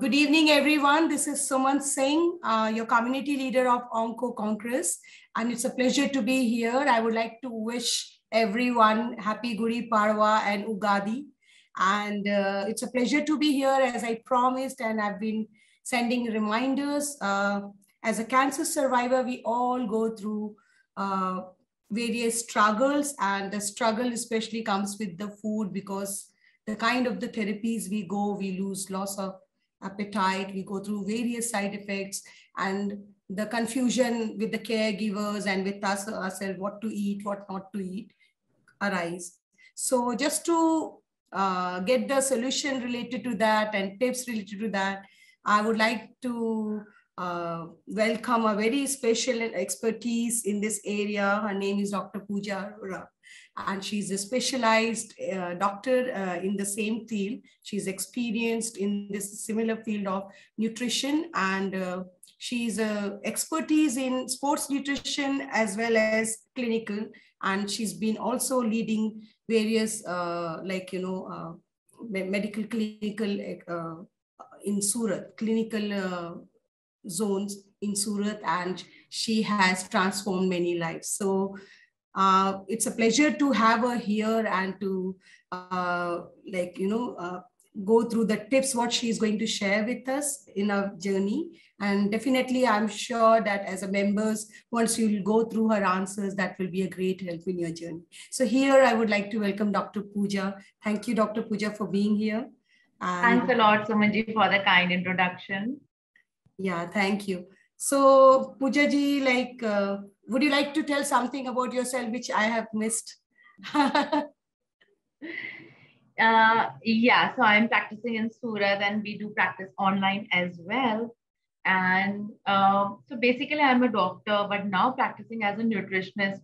Good evening, everyone. This is Suman Singh, your community leader of Onco Congress, and it's a pleasure to be here. I would like to wish everyone happy Gudi Padwa and Ugadi. And it's a pleasure to be here as I promised, and I've been sending reminders. As a cancer survivor, we all go through various struggles, and the struggle especially comes with the food, because the kind of the therapies we go, we lose loss of appetite, we go through various side effects, and the confusion with the caregivers and with us ourselves, what to eat, what not to eat, arise. So just to get the solution related to that and tips related to that, I would like to welcome a very special expertise in this area. Her name is Dr. Pooja Arora, and she's a specialized doctor in the same field. She's experienced in this similar field of nutrition, and she's expertise in sports nutrition as well as clinical, and she's been also leading various medical clinical in Surat, clinical zones in Surat, and she has transformed many lives. So it's a pleasure to have her here and to go through the tips what she's going to share with us in our journey. And definitely I'm sure that as a members, once you'll go through her answers, that will be a great help in your journey. So here I would like to welcome Dr. Pooja. Thank you, Dr. Pooja, for being here. And thanks a lot, Sumanji, for the kind introduction. Yeah, thank you. So Pooja ji, would you like to tell something about yourself which I have missed? Yeah, so I'm practicing in Surat, and we do practice online as well. And so basically I'm a doctor, but now practicing as a nutritionist.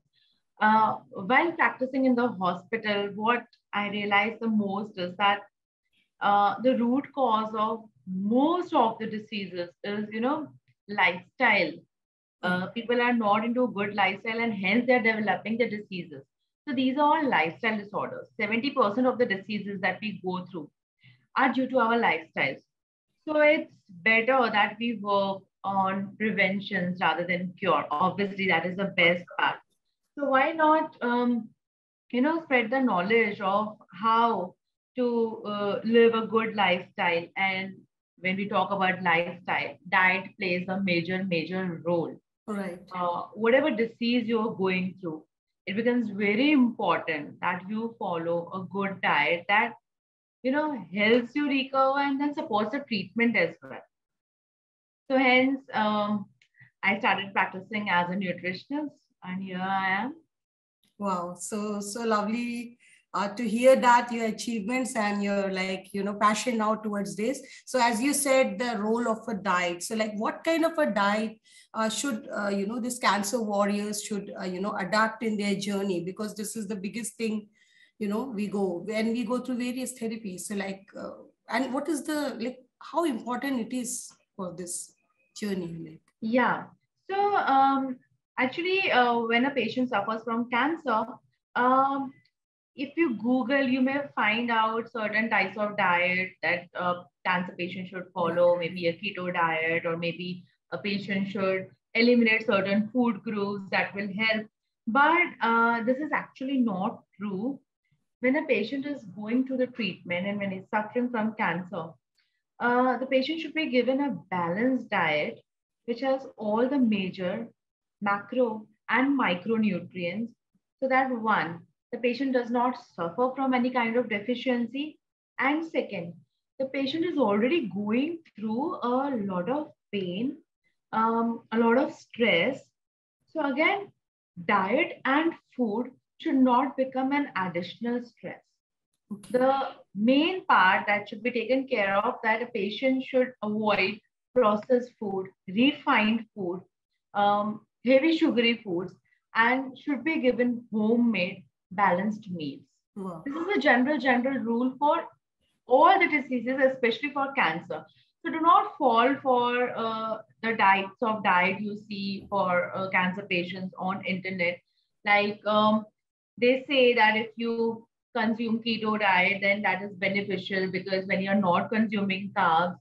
While practicing in the hospital, what I realized the most is that the root cause of most of the diseases is, lifestyle. People are not into a good lifestyle, and hence they're developing the diseases. So these are all lifestyle disorders. 70% of the diseases that we go through are due to our lifestyles. So it's better that we work on preventions rather than cure. Obviously, that is the best part. So why not, spread the knowledge of how to live a good lifestyle. And when we talk about lifestyle, diet plays a major role. Right. Whatever disease you're going through, it becomes very important that you follow a good diet that, helps you recover and then supports the treatment as well. So hence, I started practicing as a nutritionist, and here I am. Wow, so lovely to hear that your achievements and your passion now towards this. So as you said, the role of a diet. So what kind of a diet should these cancer warriors should adapt in their journey, because this is the biggest thing. We go through various therapies. So and what is the how important it is for this journey? Yeah. So actually, when a patient suffers from cancer, if you Google, you may find out certain types of diet that cancer patient should follow, maybe a keto diet, or maybe a patient should eliminate certain food groups that will help. But this is actually not true. When a patient is going through the treatment and when he's suffering from cancer, the patient should be given a balanced diet, which has all the major macro and micronutrients, so that one, the patient does not suffer from any kind of deficiency. And second, the patient is already going through a lot of pain, a lot of stress. So again, diet and food should not become an additional stress. The main part that should be taken care of, that a patient should avoid processed food, refined food, heavy sugary foods, and should be given homemade balanced meals. Wow. This is a general rule for all the diseases, especially for cancer. So do not fall for the types of diet you see for cancer patients on internet. They say that if you consume keto diet, then that is beneficial, because when you're not consuming carbs,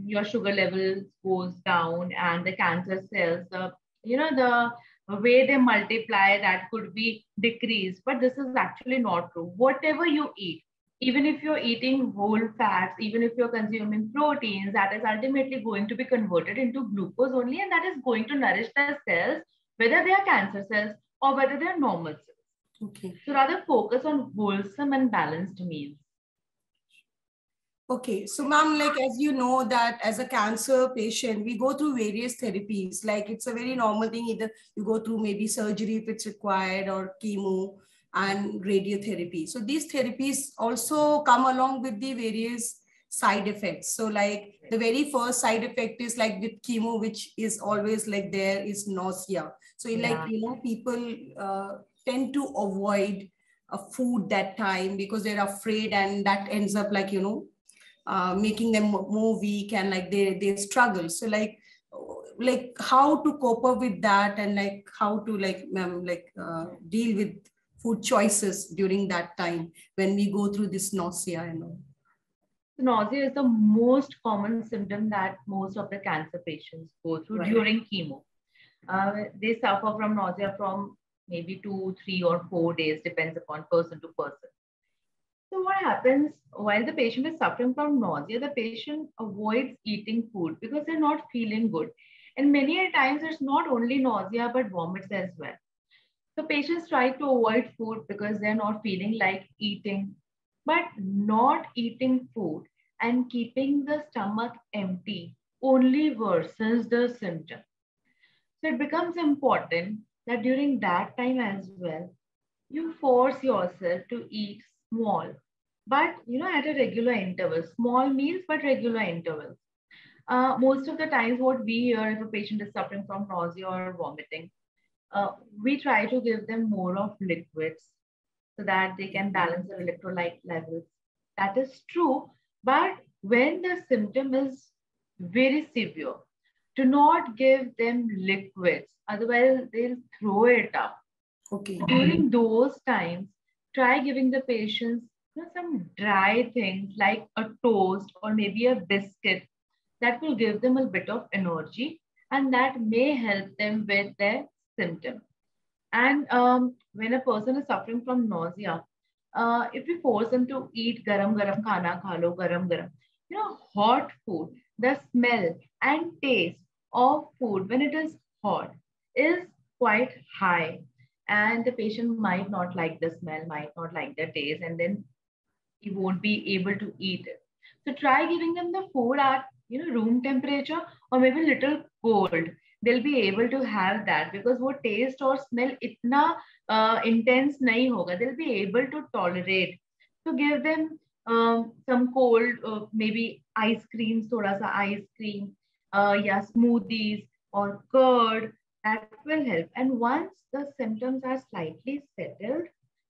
your sugar levels goes down, and the cancer cells, the way they multiply, that could be decreased. But this is actually not true. Whatever you eat, even if you're eating whole fats, even if you're consuming proteins, that is ultimately going to be converted into glucose only, and that is going to nourish the cells, whether they are cancer cells or whether they are normal cells. Okay. So rather focus on wholesome and balanced meals. Okay, so ma'am, like as you know that as a cancer patient, we go through various therapies. Like it's a very normal thing. Either you go through maybe surgery if it's required, or chemo and radiotherapy. So these therapies also come along with the various side effects. So like the very first side effect is like with chemo, which is always like there is nausea. So like, you know, people tend to avoid food that time because they're afraid, and that ends up like, you know, making them more weak, and like they struggle. So like how to cope up with that, and like how to deal with food choices during that time when we go through this nausea and all. Nausea is the most common symptom that most of the cancer patients go through during chemo. They suffer from nausea from maybe 2, 3, or 4 days, depends upon person to person. So what happens while the patient is suffering from nausea, the patient avoids eating food because they're not feeling good. And many a times it's not only nausea, but vomits as well. So patients try to avoid food because they're not feeling like eating, but not eating food and keeping the stomach empty only worsens the symptom. So it becomes important that during that time as well, you force yourself to eat small, but at a regular interval, small meals, but regular intervals. Most of the times, what we hear if a patient is suffering from nausea or vomiting, we try to give them more of liquids so that they can balance their electrolyte levels. That is true, but when the symptom is very severe, do not give them liquids, otherwise they'll throw it up. Okay. During those times, try giving the patients some dry things like a toast or maybe a biscuit that will give them a bit of energy, and that may help them with their symptom. And when a person is suffering from nausea, if we force them to eat garam garam khana kha lo, garam garam, hot food, the smell and taste of food when it is hot is quite high, and the patient might not like the smell, might not like the taste, and then he won't be able to eat it. So try giving them the food at room temperature or maybe little cold. They'll be able to have that because what taste or smell itna intense nahi hoga. They'll be able to tolerate. So give them some cold, maybe ice creams, thoda sa ice cream, yeah, smoothies or curd. That will help. And once the symptoms are slightly settled,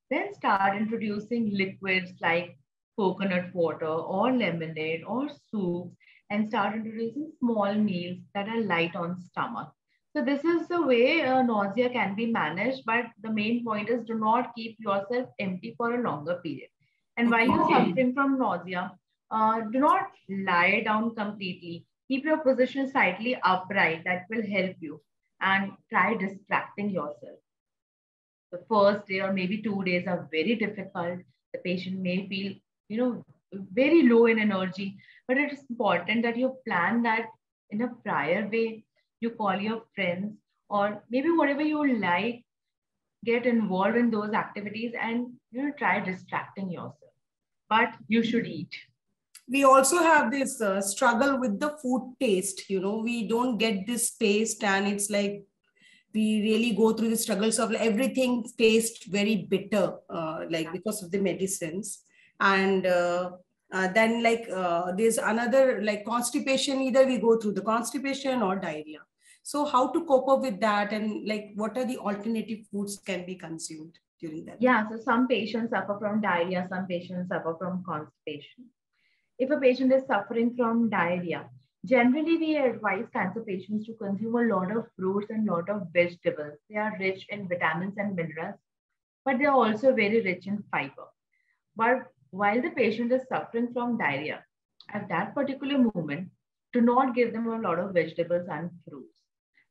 then start introducing liquids like coconut water or lemonade or soup, and start introducing small meals that are light on stomach. So this is the way nausea can be managed, but the main point is do not keep yourself empty for a longer period. And while you're suffering from nausea, do not lie down completely. Keep your position slightly upright. That will help you. And try distracting yourself. The first day or maybe 2 days are very difficult. The patient may feel, very low in energy, but it is important that you plan that in a prior way. You call your friends or maybe whatever you like, get involved in those activities and, try distracting yourself. But you should eat. We also have this struggle with the food taste. We don't get this taste, and it's like we really go through the struggles of everything tastes very bitter, like because of the medicines. And then there's another like constipation. Either we go through the constipation or diarrhea. So how to cope up with that, and like what are the alternative foods can be consumed during that? Yeah, so some patients suffer from diarrhea, some patients suffer from constipation. If a patient is suffering from diarrhea, generally we advise cancer patients to consume a lot of fruits and a lot of vegetables. They are rich in vitamins and minerals, but they are also very rich in fiber. But while the patient is suffering from diarrhea, at that particular moment, do not give them a lot of vegetables and fruits.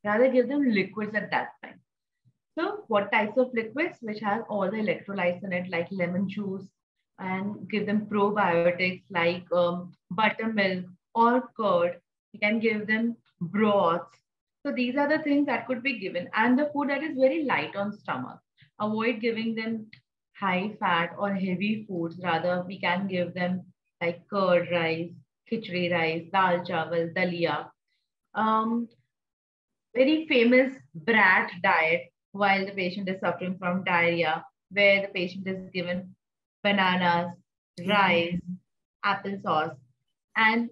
Rather, give them liquids at that time. So, what types of liquids which has all the electrolytes in it, like lemon juice, and give them probiotics like buttermilk or curd. You can give them broths. So these are the things that could be given, and the food that is very light on stomach. Avoid giving them high fat or heavy foods. Rather, we can give them like curd rice, khichdi rice, dal chawal, dalia. Um, Very famous brat diet while the patient is suffering from diarrhea, where the patient is given bananas, rice, applesauce, and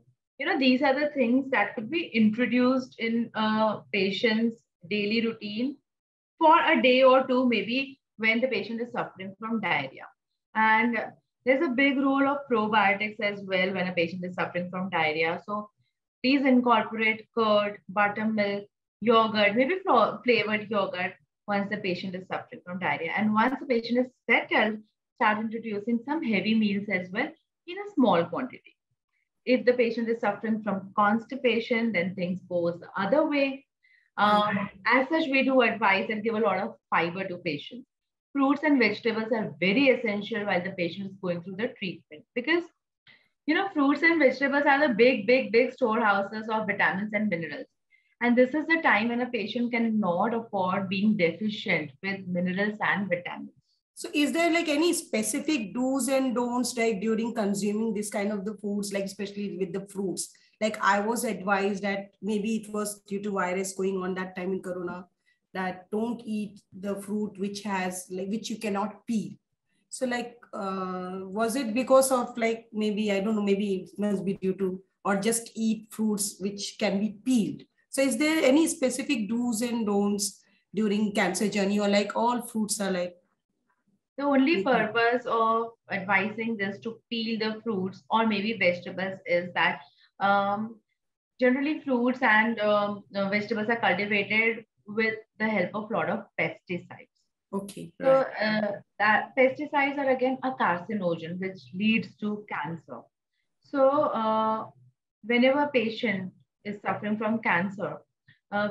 these are the things that could be introduced in a patient's daily routine for a day or two, maybe when the patient is suffering from diarrhea. And there's a big role of probiotics as well when a patient is suffering from diarrhea. So please incorporate curd, buttermilk, yogurt, maybe flavored yogurt once the patient is suffering from diarrhea. And once the patient is settled, start introducing some heavy meals as well in a small quantity. If the patient is suffering from constipation, then things goes the other way. As such, we do advise and give a lot of fiber to patients. Fruits and vegetables are very essential while the patient is going through the treatment, because fruits and vegetables are the big storehouses of vitamins and minerals. And this is the time when a patient cannot afford being deficient with minerals and vitamins. So is there like any specific do's and don'ts like during consuming this kind of the foods, like especially with the fruits? Like I was advised that maybe it was due to virus going on that time in Corona, that don't eat the fruit which has like, which you cannot peel. So like, was it because of like, maybe, I don't know, maybe it must be due to, or just eat fruits which can be peeled. So is there any specific do's and don'ts during cancer journey, or like all fruits are like? The only purpose of advising this to peel the fruits or maybe vegetables is that generally fruits and vegetables are cultivated with the help of a lot of pesticides. Okay. So that pesticides are again a carcinogen, which leads to cancer. So whenever a patient is suffering from cancer,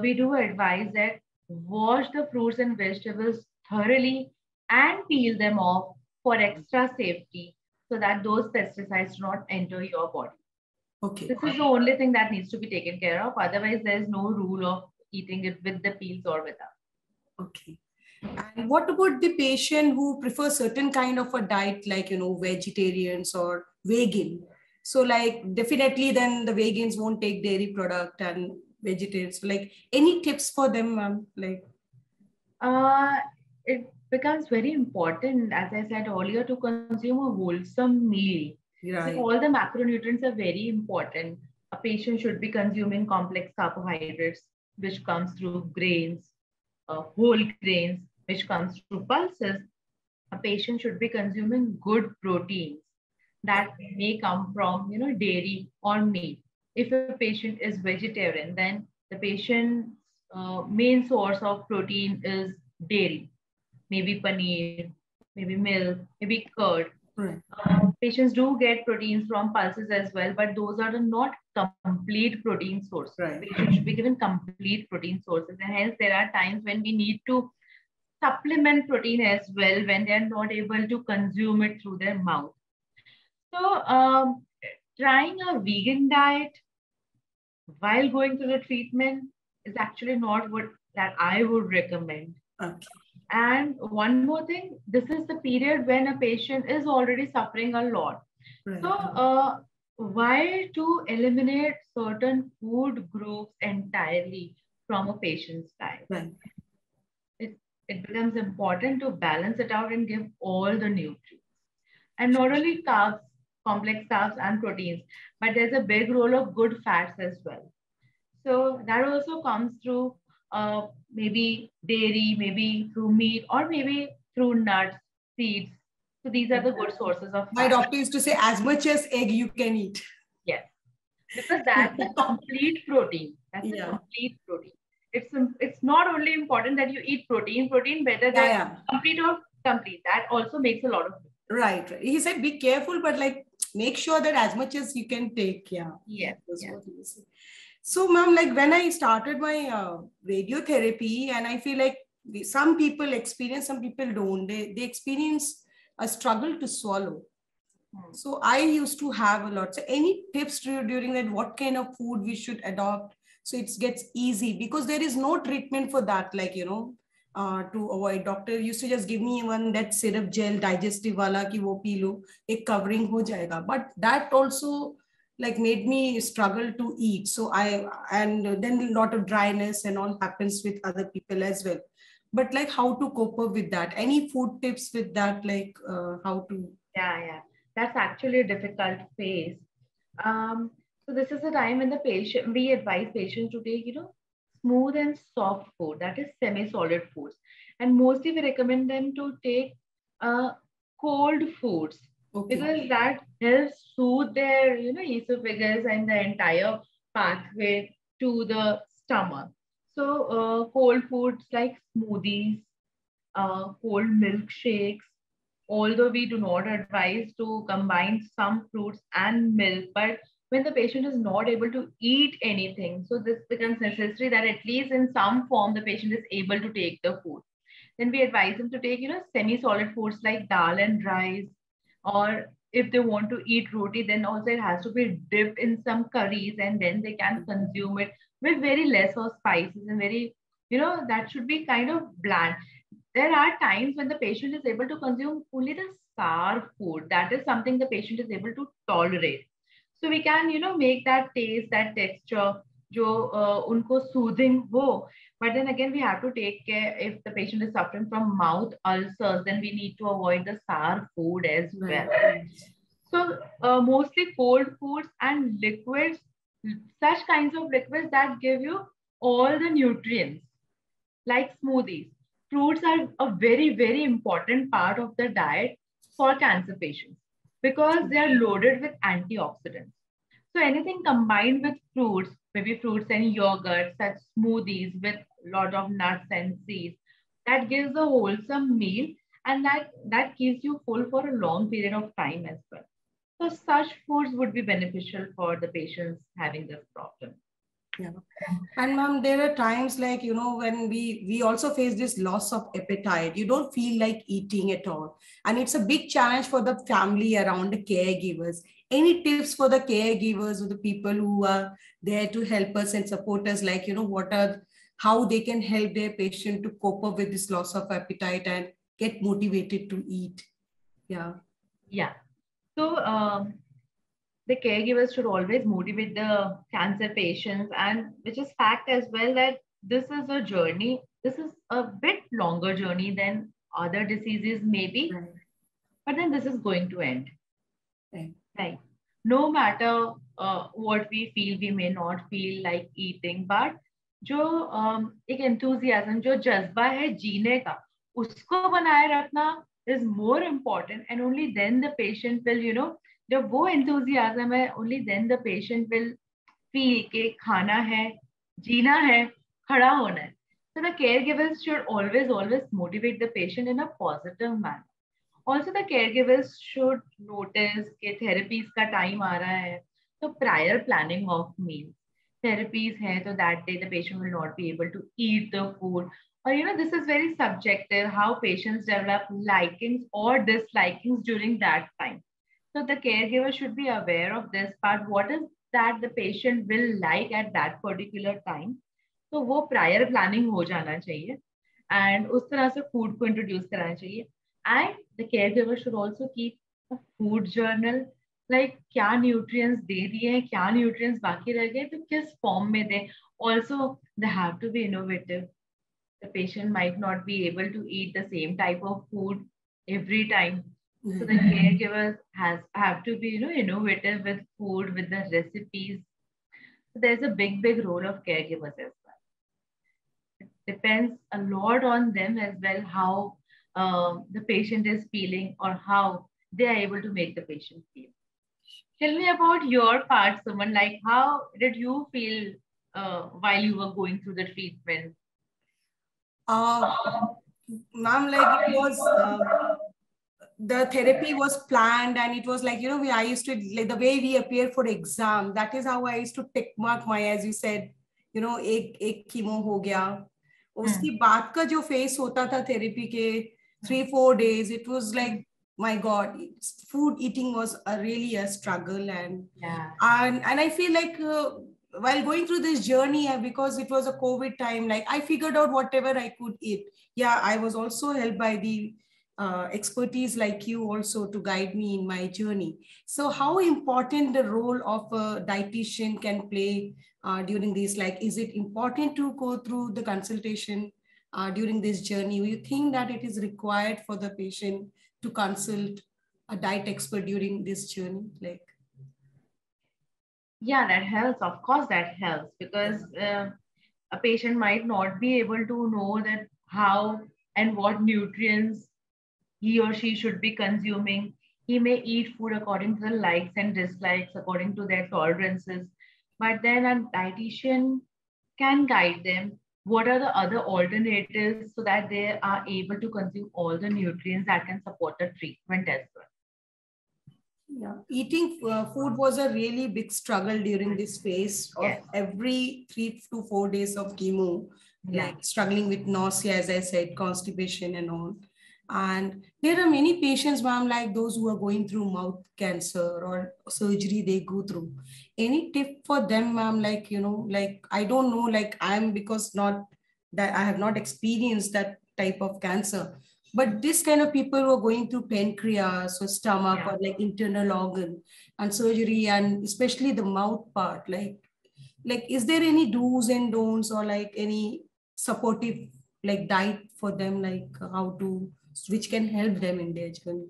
we do advise that wash the fruits and vegetables thoroughly and peel them off for extra safety so that those pesticides do not enter your body. Okay. This is the only thing that needs to be taken care of. Otherwise, there is no rule of eating it with the peels or without. Okay. And what about the patient who prefers certain kind of a diet, like, vegetarians or vegan? So like definitely then the vegans won't take dairy product and vegetarians. Like any tips for them, ma'am? Like, it becomes very important, as I said earlier, to consume a wholesome meal. right. So all the macronutrients are very important. A patient should be consuming complex carbohydrates, which comes through grains, whole grains, which comes through pulses. A patient should be consuming good proteins that may come from, dairy or meat. If a patient is vegetarian, then the patient's main source of protein is dairy, maybe paneer, maybe milk, maybe curd. Right. Patients do get proteins from pulses as well, but those are not complete protein sources. Right. Patients should be given complete protein sources, and hence there are times when we need to supplement protein as well when they are not able to consume it through their mouth. So trying a vegan diet while going through the treatment is actually not what that I would recommend. Okay. And one more thing, this is the period when a patient is already suffering a lot. Right. So why to eliminate certain food groups entirely from a patient's diet? Right. It becomes important to balance it out and give all the nutrients. And not only carbs, complex carbs and proteins, but there's a big role of good fats as well. So that also comes through maybe dairy, maybe through meat, or maybe through nuts, seeds. So these are the good sources of fat. My doctor used to say, as much as egg you can eat. Yes, because that's a complete protein. That's a complete protein. It's not only important that you eat protein, whether they're complete or complete. That also makes a lot of difference. Right. He said, be careful, but like make sure that as much as you can take. Yeah. Yeah. That's Yeah. what you say. So, ma'am, like when I started my radiotherapy, and I feel like some people experience, some people don't. They experience a struggle to swallow. So I used to have a lot. So any tips during that, what kind of food we should adopt so it gets easy, because there is no treatment for that, like, to avoid. Doctor used to just give me one that syrup gel digestive wala ki wo pee lo, ek covering ho jayega. But that also like made me struggle to eat. So and then a lot of dryness and all happens with other people as well. But like how to cope up with that? Any food tips with that, like how to? Yeah, yeah. That's actually a difficult phase. So this is a time when we advise patients to take, smooth and soft food, that is semi-solid foods. And mostly we recommend them to take uh, cold foods, Okay. because that helps soothe their, esophagus and the entire pathway to the stomach. So cold foods like smoothies, cold milkshakes, although we do not advise to combine some fruits and milk, but when the patient is not able to eat anything, so this becomes necessary that at least in some form the patient is able to take the food. Then we advise them to take, semi-solid foods like dal and rice, or if they want to eat roti, then also it has to be dipped in some curries, and then they can consume it with very less of spices and very, that should be kind of bland. There are times when the patient is able to consume only the sour food. That is something the patient is able to tolerate. So we can, make that taste, that texture, जो उनको soothing हो. But then again, we have to take care. If the patient is suffering from mouth ulcers, then we need to avoid the sour food as well. So mostly cold foods and liquids, such kinds of liquids that give you all the nutrients, like smoothies. Fruits are a very, very important part of the diet for cancer patients because they are loaded with antioxidants. So anything combined with fruits, maybe fruits and yogurt, such smoothies with a lot of nuts and seeds, that gives a wholesome meal, and that keeps you full for a long period of time as well. So such foods would be beneficial for the patients having this problem. Yeah. And ma'am, there are times like, when we also face this loss of appetite. You don't feel like eating at all. And it's a big challenge for the family around the caregivers. Any tips for the caregivers or the people who are there to help us and support us, like, how they can help their patient to cope up with this loss of appetite and get motivated to eat? Yeah. Yeah. So the caregivers should always motivate the cancer patients, and which is fact as well that this is a journey. This is a bit longer journey than other diseases maybe, Right. but then this is going to end. Right. Right. No matter what we feel, we may not feel like eating, but जो एक enthusiasm, जो जज्बा है जीने का, उसको बनाए रखना is more important, and only then the patient will, जब वो enthusiasm है, only then the patient will feel कि खाना है, जीना है, खड़ा होना है. So the caregivers should always motivate the patient in a positive manner. Also, the caregivers should notice कि therapies का time आ रहा है, so prior planning of meals. Therapies है, so that day the patient will not be able to eat the food. Or, this is very subjective how patients develop likings or dislikings during that time. So the caregiver should be aware of this part. What is that the patient will like at that particular time? So वो prior planning हो जाना चाहिए, and उस तरह से food को introduce कराना चाहिए. And the caregiver should also keep a food journal, like क्या nutrients दे दिए हैं, क्या nutrients बाकी रह गए, तो किस form में दें. Also, they have to be innovative. The patient might not be able to eat the same type of food every time. So the caregivers have to be, innovative with food, with the recipes. So there's a big role of caregivers as well. It depends a lot on them as well, how the patient is feeling or how they are able to make the patient feel. Tell me about your part, Suman. Like, how did you feel while you were going through the treatment? Ma'am, like it was the therapy was planned, and it was like, I used to, like the way we appear for exam, that is how I used to tick mark my, as you said, एक chemo हो गया, उसके बाद का जो face होता था therapy के 3-4 days, it was like, my God, food eating was really a struggle. And I feel like while going through this journey, because it was a COVID time, like I figured out whatever I could eat. Yeah, I was also helped by the expertise like you also to guide me in my journey. So how important the role of a dietitian can play during this? Like, is it important to go through the consultation during this journey? Do you think that it is required for the patient to consult a diet expert during this journey? Like, yeah, that helps. Of course, that helps, because a patient might not be able to know that how and what nutrients he or she should be consuming. He may eat food according to the likes and dislikes, according to their tolerances. But then a dietitian can guide them. What are the other alternatives so that they are able to consume all the nutrients that can support the treatment as well? Yeah, eating food was a really big struggle during this phase of every 3 to 4 days of chemo, like struggling with nausea, as I said, constipation and all. And there are many patients, ma'am, like those who are going through mouth cancer or surgery they go through. Any tip for them, ma'am? Like, like, I don't know, like because not that I have not experienced that type of cancer. But this kind of people who are going through pancreas or stomach or like internal organ and surgery, and especially the mouth part, like, is there any do's and don'ts, or like any supportive like diet for them, like which can help them in their journey?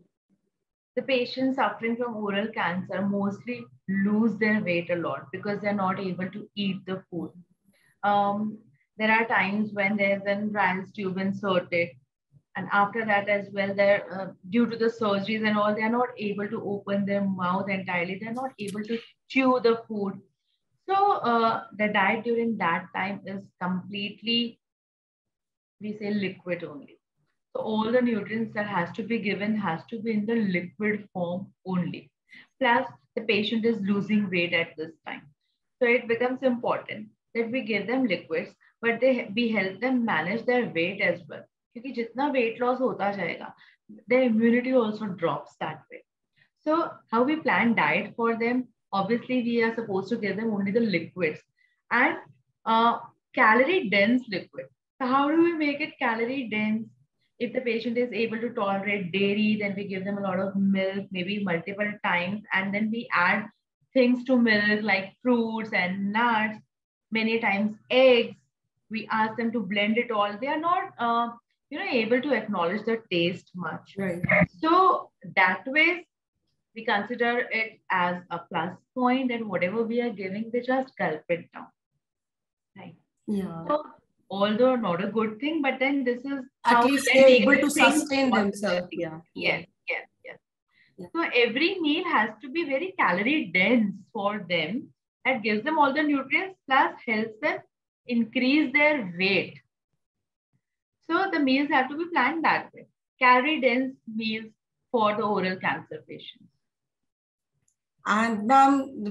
The patients suffering from oral cancer mostly lose their weight a lot because they're not able to eat the food. There are times when there's an Ryan's tube inserted, and after that as well, they're due to the surgeries and all, they're not able to open their mouth entirely. They're not able to chew the food. So the diet during that time is completely, we say, liquid only. So all the nutrients that has to be given has to be in the liquid form only. Plus, the patient is losing weight at this time. So it becomes important that we give them liquids, but we help them manage their weight as well. Because jitna weight loss hota jayega, their immunity also drops that way. So how we plan diet for them? Obviously, we are supposed to give them only the liquids and calorie dense liquid. So how do we make it calorie dense? If the patient is able to tolerate dairy, then we give them a lot of milk, maybe multiple times, and then we add things to milk like fruits and nuts, many times eggs. We ask them to blend it all. They are not, able to acknowledge the taste much. Right. So that way, we consider it as a plus point, and whatever we are giving, they just gulp it down. Right. Yeah. So, although not a good thing, but then this is at least they're able to sustain themselves. Yeah. Yes. So every meal has to be very calorie dense for them. That gives them all the nutrients, plus helps them increase their weight. So the meals have to be planned that way. Calorie dense meals for the oral cancer patients. And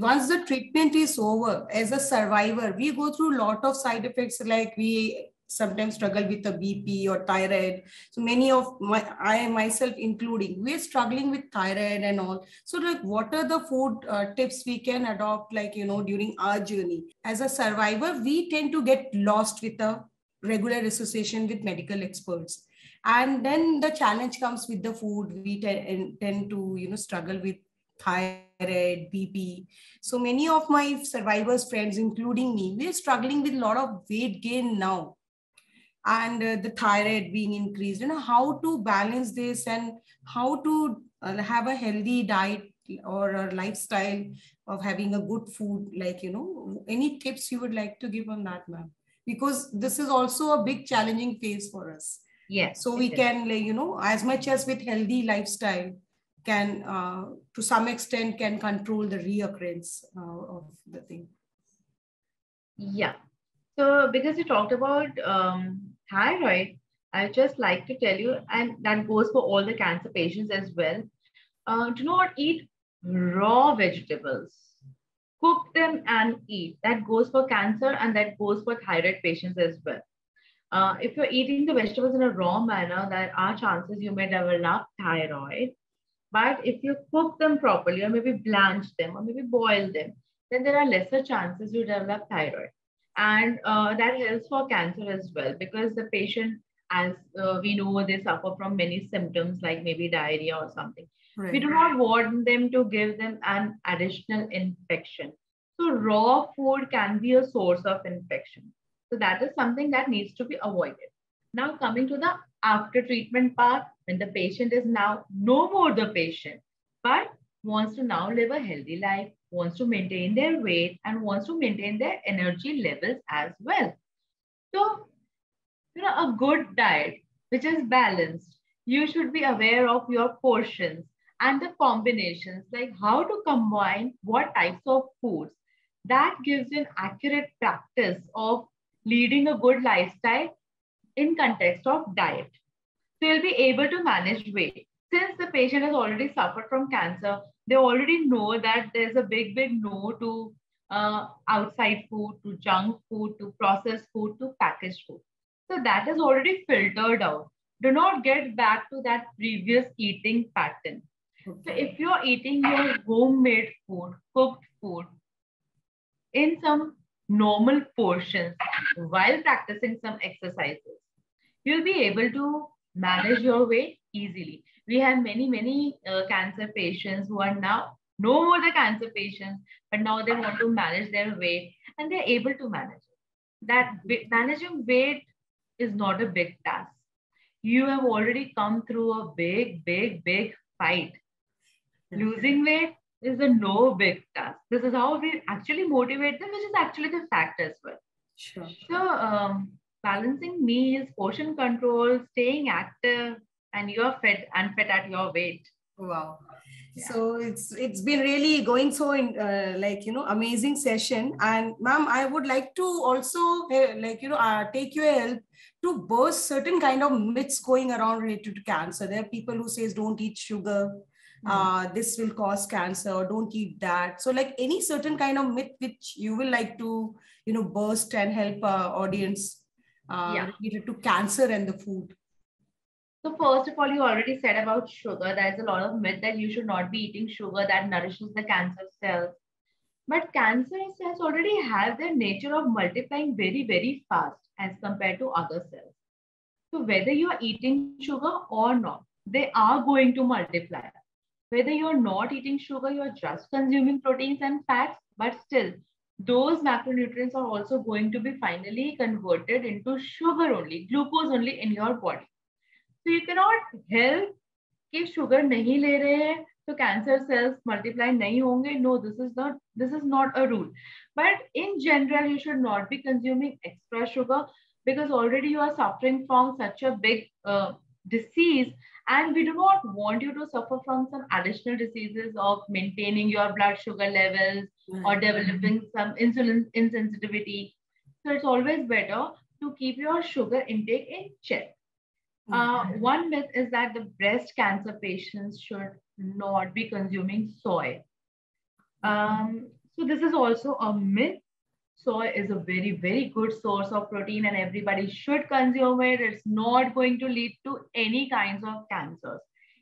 once the treatment is over, as a survivor, we go through a lot of side effects, like we sometimes struggle with the BP or thyroid. So many of I myself including, we're struggling with thyroid and all. So like, what are the food tips we can adopt, like, during our journey? As a survivor, we tend to get lost with a regular association with medical experts. And then the challenge comes with the food. We tend to, struggle with thyroid, BP. So many of my survivors friends, including me, we're struggling with a lot of weight gain now. And the thyroid being increased, how to balance this, and how to have a healthy diet or a lifestyle of having a good food, like, any tips you would like to give on that, ma'am? Because this is also a big challenging phase for us. Yes. So we can, as much as with healthy lifestyle, can to some extent can control the reoccurrence of the thing. Yeah. So because you talked about thyroid, I just like to tell you, and that goes for all the cancer patients as well. Do not eat raw vegetables. Cook them and eat. That goes for cancer and that goes for thyroid patients as well. If you're eating the vegetables in a raw manner, there are chances you may develop thyroid. But if you cook them properly, or maybe blanch them, or maybe boil them, then there are lesser chances you develop thyroid. And that helps for cancer as well, because the patient, as we know, they suffer from many symptoms like maybe diarrhea or something. Right. We do not want them to give them an additional infection. So raw food can be a source of infection. So that is something that needs to be avoided. Now coming to the after treatment part, when the patient is now no more the patient, but wants to now live a healthy life, wants to maintain their weight and wants to maintain their energy levels as well. So, a good diet, which is balanced, you should be aware of your portions and the combinations, like how to combine what types of foods. That gives you an accurate practice of leading a good lifestyle in context of diet. So you'll be able to manage weight. Since the patient has already suffered from cancer, they already know that there's a big, big no to outside food, to junk food, to processed food, to packaged food. So that is already filtered out. Do not get back to that previous eating pattern. Okay. So if you're eating your homemade food, cooked food, in some normal portions while practicing some exercises, you'll be able to manage your weight easily. We have many cancer patients who are now no more the cancer patients, but now they want to manage their weight and they're able to manage it. That managing weight is not a big task. You have already come through a big fight. Losing weight is a no big task. This is how we actually motivate them, which is actually the fact as well. Sure. So balancing meals, portion control, staying active, and you're fit and fit at your weight. Wow. Yeah. So it's been really going so in amazing session. And ma'am, I would like to also take your help to burst certain kind of myths going around related to cancer. There are people who says don't eat sugar. This will cause cancer, or don't eat that. So like any certain kind of myth which you will like to, burst and help audience related to cancer and the food. So first of all, you already said about sugar. There's a lot of myth that you should not be eating sugar that nourishes the cancer cells. But cancer cells already have their nature of multiplying very fast as compared to other cells. So whether you are eating sugar or not, they are going to multiply. Whether you're not eating sugar, you're just consuming proteins and fats, but still, those macronutrients are also going to be finally converted into sugar only, glucose only in your body. So you cannot help कि sugar नहीं ले रहे हैं, so cancer cells multiply नहीं होंगे. No, this is not a rule. But in general, you should not be consuming extra sugar because already you are suffering from such a big disease, and we do not want you to suffer from some additional diseases of maintaining your blood sugar levels or developing some insulin insensitivity. So it's always better to keep your sugar intake in check. One myth is that the breast cancer patients should not be consuming soy. So this is also a myth. Soy is a very good source of protein and everybody should consume it. It's not going to lead to any kinds of cancers.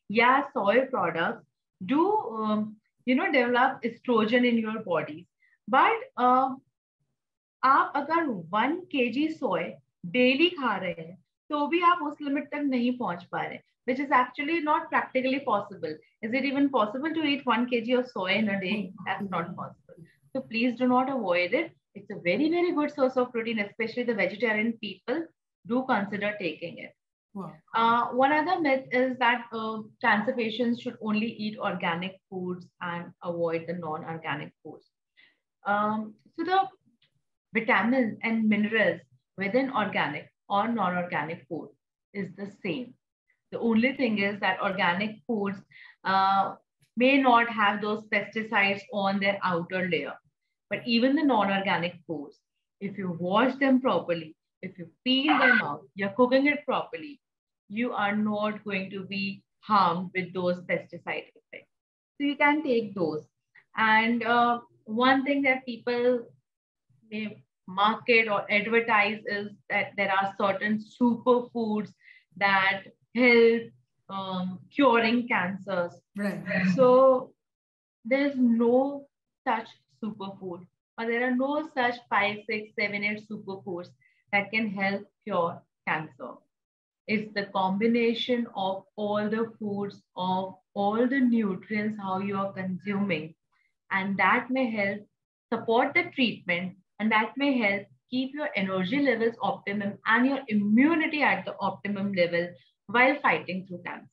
Yeah, soy products do, develop estrogen in your bodies. But आप अगर 1 kg soy daily खा रहे हैं, तो भी आप उस limit तक नहीं पहुंच पा रहे, which is actually not practically possible. Is it even possible to eat 1 kg of soy in a day? That's not possible. So please do not avoid it. It's a very good source of protein, especially the vegetarian people do consider taking it. Wow. One other myth is that cancer patients should only eat organic foods and avoid the non-organic foods. So the vitamins and minerals within organic or non-organic food is the same. The only thing is that organic foods may not have those pesticides on their outer layer. But even the non-organic foods, if you wash them properly, if you peel them out, you're cooking it properly, you are not going to be harmed with those pesticide effects. So you can take those. And one thing that people may market or advertise is that there are certain superfoods that help curing cancers. Right. So there's no such superfood, or there are no such 5, 6, 7, 8 superfoods that can help cure cancer. It's the combination of all the foods, of all the nutrients, how you are consuming, and that may help support the treatment, and that may help keep your energy levels optimum and your immunity at the optimum level while fighting through cancer.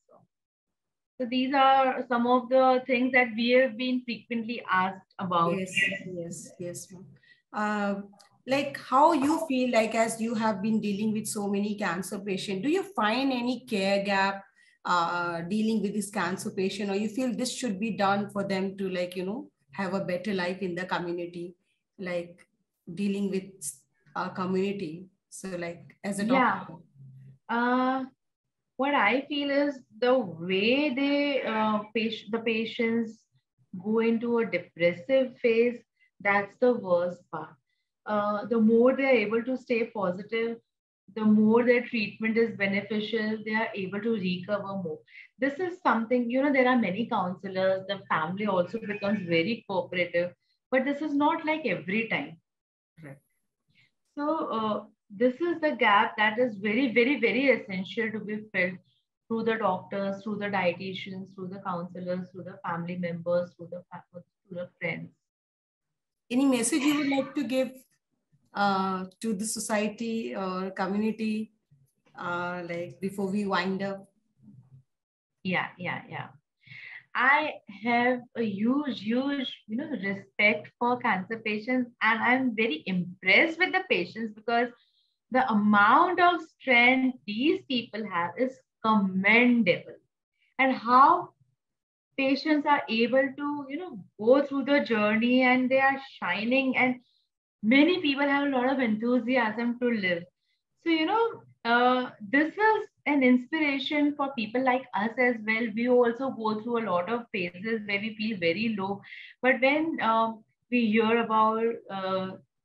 So these are some of the things that we have been frequently asked about. Yes, yes, yes, ma'am. Like how you feel like as you have been dealing with so many cancer patients, do you find any care gap dealing with this cancer patient, or you feel this should be done for them to like, have a better life in the community, like dealing with our community? So like as a Yeah. doctor. What I feel is the way the patients go into a depressive phase, that's the worst part. The more they're able to stay positive, the more their treatment is beneficial, they are able to recover more. This is something, there are many counselors, the family also becomes very cooperative, but this is not like every time. Right. So this is the gap that is very, very, very essential to be filled through the doctors, through the dietitians, through the counselors, through the family members, through the friends. Any message you would like to give to the society or community, like before we wind up? Yeah. I have a huge, respect for cancer patients, and I'm very impressed with the patients because the amount of strength these people have is commendable, and how patients are able to, go through the journey and they are shining, and many people have a lot of enthusiasm to live. So, this is an inspiration for people like us as well. We also go through a lot of phases where we feel very low. But when we hear about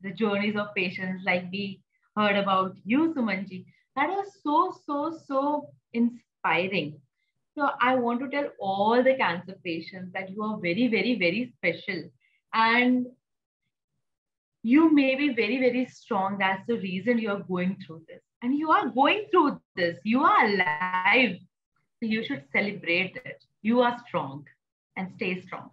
the journeys of patients, like we heard about you, Sumanji, that was so inspiring. So I want to tell all the cancer patients that you are very, very, very special. And you may be very, very strong. That's the reason you are going through this. And you are going through this. You are alive. So you should celebrate it. You are strong and stay strong.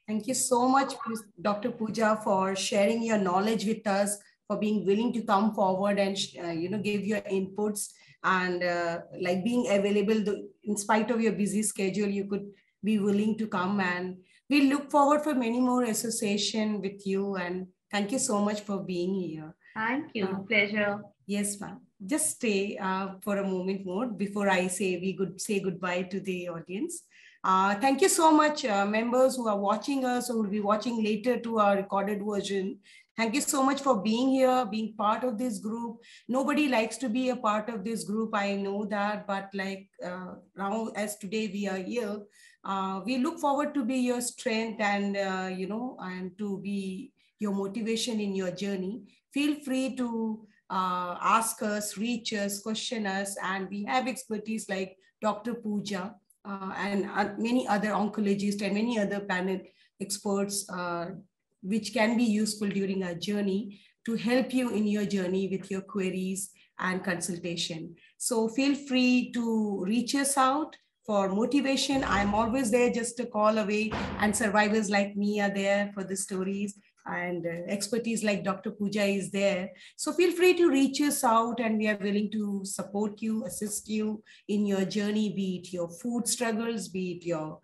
Thank you so much, Dr. Pooja, for sharing your knowledge with us, for being willing to come forward and give your inputs, and like being available in spite of your busy schedule. You could be willing to come, and we look forward for many more association with you. And thank you so much for being here. Thank you. Pleasure. Yes, ma'am. Just stay for a moment more before I say say goodbye to the audience. Thank you so much, members who are watching us or will be watching later to our recorded version. Thank you so much for being here, being part of this group. Nobody likes to be a part of this group, I know that, but like now as today we are here, we look forward to be your strength and, and to be your motivation in your journey. Feel free to ask us, reach us, question us, and we have expertise like Dr. Pooja and many other oncologists and many other panel experts, which can be useful during our journey to help you in your journey with your queries and consultation. So feel free to reach us out for motivation. I'm always there, just a call away, and survivors like me are there for the stories, and expertise like Dr. Pooja is there. So feel free to reach us out, and we are willing to support you, assist you in your journey, be it your food struggles, be it your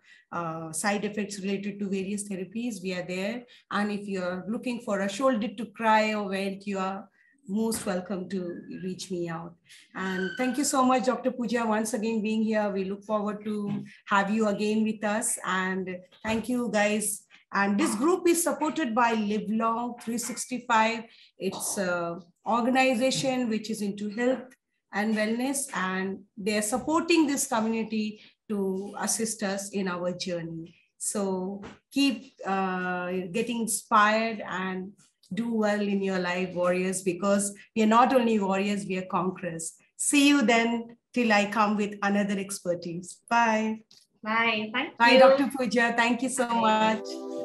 side effects related to various therapies. We are there. And if you're looking for a shoulder to cry or vent, you are most welcome to reach me out. And thank you so much, Dr. Pooja, once again being here. We look forward to have you again with us. And thank you, guys. And this group is supported by Livelong 365. It's an organization which is into health and wellness, and they're supporting this community to assist us in our journey. So keep getting inspired and do well in your life, warriors, because we are not only warriors, we are conquerors. See you then till I come with another expertise. Bye. Bye. Thank Bye, you. Dr. Pooja. Thank you so Bye. much.